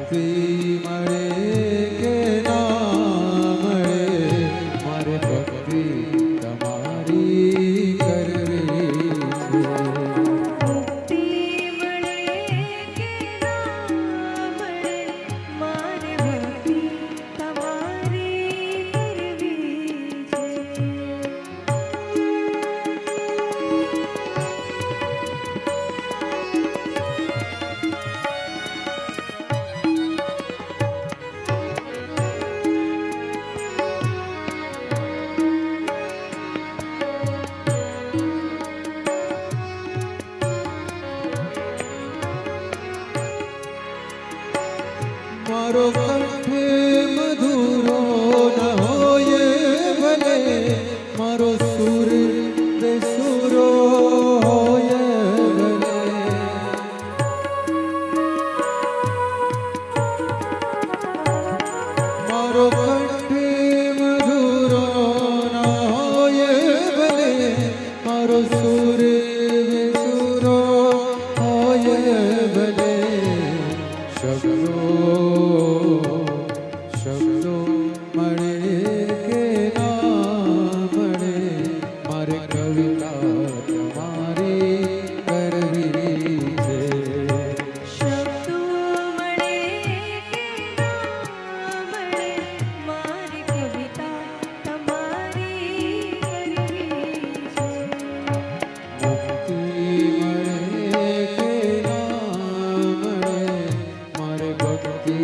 મુક્તિ મળે કે ના મળે, મારે ભક્તિ તમારી કરવી છે. મુક્તિ મળે કે ના મળે, મારે ભક્તિ તમારી કરવી છે. મારો કંઠે મધુરો ન હોય ભલે, મારો સુર બેસુરો હોય ભલે. મારો કંઠે મધુરો ન હોય ભલે, મારો સુર બેસુરો હોય ભલે. શબ્દો મળે કે ના મળે, મારે કવિતા તમારી કરવી છે. શબ્દો મળે કે ના મળે, મારી કવિતા તમારી કરવી છે. મુક્તિ મળે કે ના મળે, મારે ભક્તિ